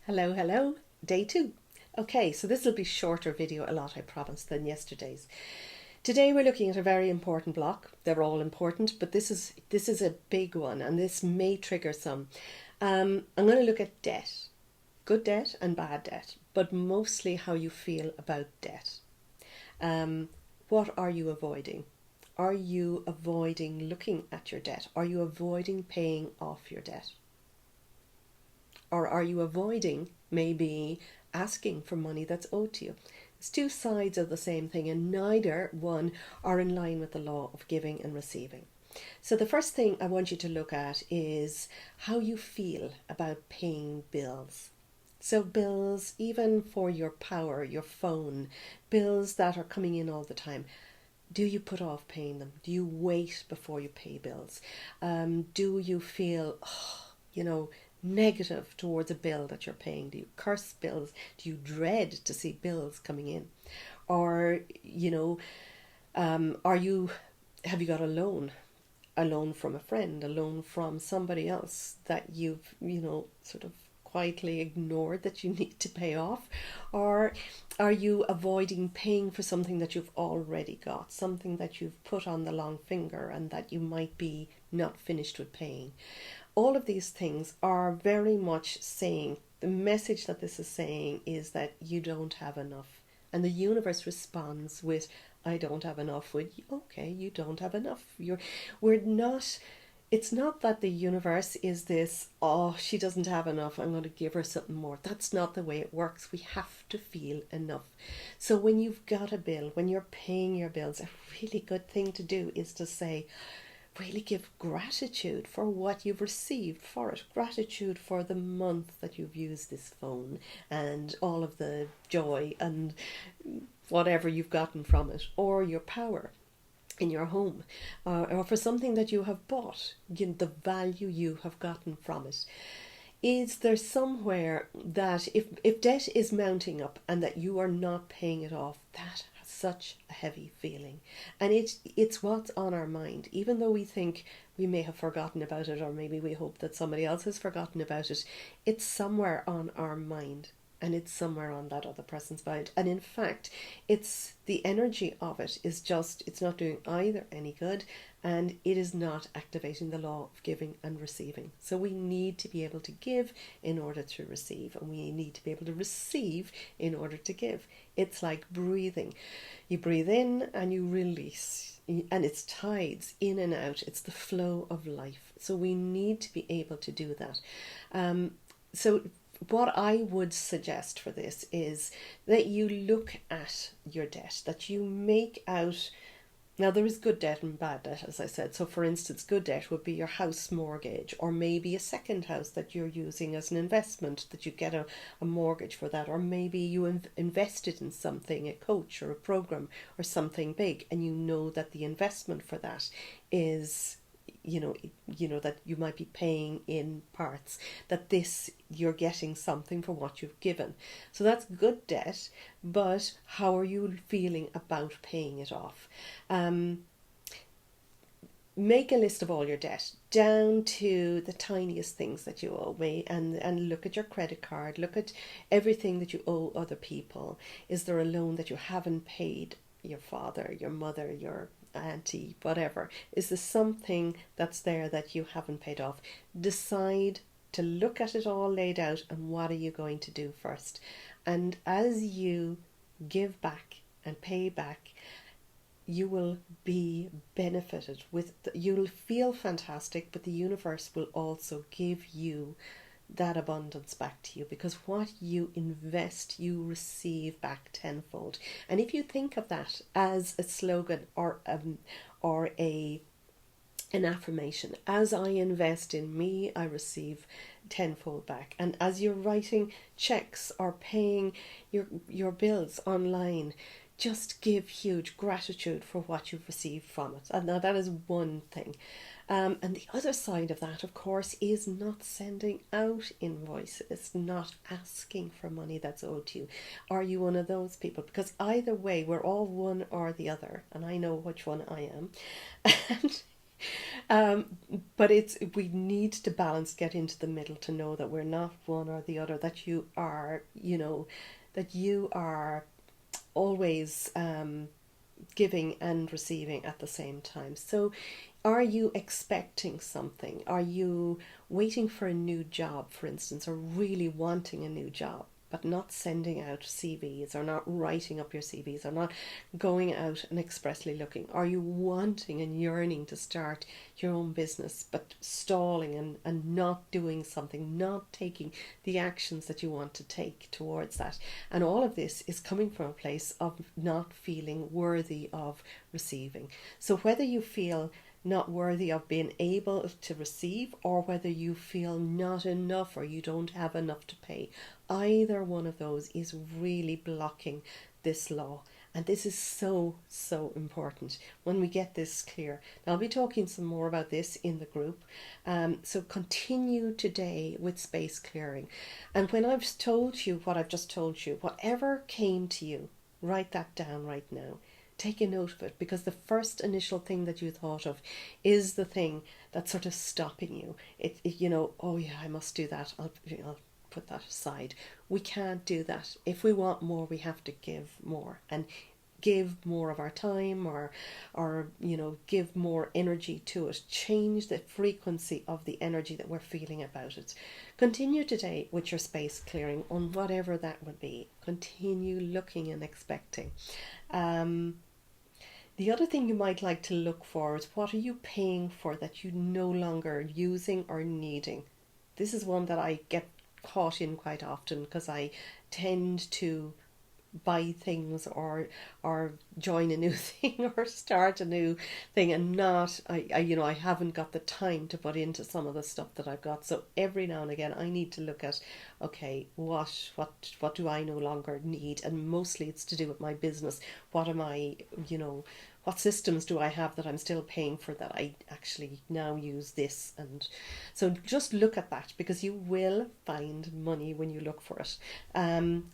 Hello, hello. Day two. Okay, so this will be shorter video a lot, I promise, than yesterday's. Today we're looking at a very important block. They're all important, but this is a big one, and this may trigger some. I'm going to look at debt, good debt and bad debt, but mostly how you feel about debt. What are you avoiding? Are you avoiding looking at your debt? Are you avoiding paying off your debt? Or are you avoiding maybe asking for money that's owed to you? It's two sides of the same thing, and neither one are in line with the law of giving and receiving. So the first thing I want you to look at is how you feel about paying bills. So bills, even for your power, your phone, bills that are coming in all the time. Do you put off paying them? Do you wait before you pay bills? Do you feel, negative towards a bill that you're paying? Do you curse bills? Do you dread to see bills coming in? Or, are you, have you got a loan? A loan from a friend, a loan from somebody else that you've, sort of quietly ignored that you need to pay off? Or are you avoiding paying for something that you've already got, something that you've put on the long finger and that you might be not finished with paying? All of these things are very much saying, the message that this is saying is that you don't have enough. And the universe responds with, I don't have enough. With, okay, you don't have enough. We're not, it's not that the universe is this, oh, she doesn't have enough, I'm going to give her something more. That's not the way it works. We have to feel enough. So when you've got a bill, when you're paying your bills, a really good thing to do is to say, really give gratitude for what you've received for it. Gratitude for the month that you've used this phone and all of the joy and whatever you've gotten from it, or your power in your home, or for something that you have bought, the value you have gotten from it. Is there somewhere that if debt is mounting up and that you are not paying it off, that has such a heavy feeling, and it's what's on our mind. Even though we think we may have forgotten about it, or maybe we hope that somebody else has forgotten about it, it's somewhere on our mind, and it's somewhere on that other person's mind. And in fact, it's the energy of it is just, it's not doing either any good, and it is not activating the law of giving and receiving. So we need to be able to give in order to receive, and we need to be able to receive in order to give. It's like breathing. You breathe in and you release, and it's tides in and out. It's the flow of life. So we need to be able to do that. So what I would suggest for this is that you look at your debt, that you make out. Now, there is good debt and bad debt, as I said. So, for instance, good debt would be your house mortgage, or maybe a second house that you're using as an investment, that you get a mortgage for that, or maybe you invested in something, a coach or a program or something big, and you know that the investment for that is, that you might be paying in parts, that this, you're getting something for what you've given. So that's good debt, but how are you feeling about paying it off? Make a list of all your debt down to the tiniest things that you owe me, and look at your credit card, look at everything that you owe other people. Is there a loan that you haven't paid your father, your mother, your auntie, whatever? Is there something that's there that you haven't paid off? Decide to look at it all laid out, and what are you going to do first? And as you give back and pay back, you will be benefited with, you'll feel fantastic, but the universe will also give you that abundance back to you, because what you invest, you receive back tenfold. And if you think of that as a slogan, or a an affirmation, as I invest in me, I receive tenfold back. And as you're writing checks or paying your bills online, just give huge gratitude for what you've received from it. And now that is one thing. And the other side of that, of course, is not sending out invoices, not asking for money that's owed to you. Are you one of those people? Because either way, we're all one or the other, and I know which one I am. And um, but we need to balance, get into the middle to know that we're not one or the other, that you are, that you are always giving and receiving at the same time. So are you expecting something? Are you waiting for a new job, for instance, or really wanting a new job, but not sending out CVs, or not writing up your CVs, or not going out and expressly looking? Are you wanting and yearning to start your own business, but stalling and not doing something, not taking the actions that you want to take towards that? And all of this is coming from a place of not feeling worthy of receiving. So whether you feel not worthy of being able to receive, or whether you feel not enough or you don't have enough to pay, either one of those is really blocking this law. And this is so, so important when we get this clear. Now, I'll be talking some more about this in the group. So continue today with space clearing. And when I've told you what I've just told you, whatever came to you, write that down right now. Take a note of it, because the first initial thing that you thought of is the thing that's sort of stopping you. Oh yeah, I must do that. I'll put that aside. We can't do that. If we want more, we have to give more, and give more of our time, or give more energy to it. Change the frequency of the energy that we're feeling about it. Continue today with your space clearing on whatever that would be. Continue looking and expecting. The other thing you might like to look for is, what are you paying for that you no longer using or needing? This is one that I get caught in quite often, because I tend to buy things, or join a new thing, or start a new thing, and not I haven't got the time to put into some of the stuff that I've got. So every now and again I need to look at, okay, what do I no longer need? And mostly it's to do with my business. What am I, what systems do I have that I'm still paying for, that I actually now use this? And so just look at that, because you will find money when you look for it.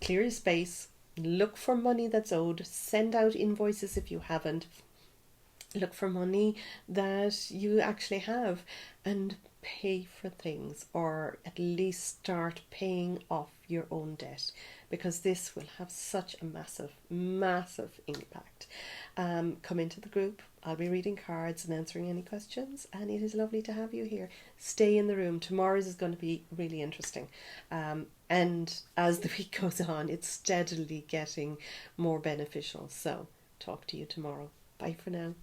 Clear your space. Look for money that's owed. Send out invoices if you haven't. Look for money that you actually have, and pay for things, or at least start paying off your own debt, because this will have such a massive, massive impact. Come into the group. I'll be reading cards and answering any questions, and it is lovely to have you here. Stay in the room. Tomorrow's is going to be really interesting. And as the week goes on, it's steadily getting more beneficial. So talk to you tomorrow. Bye for now.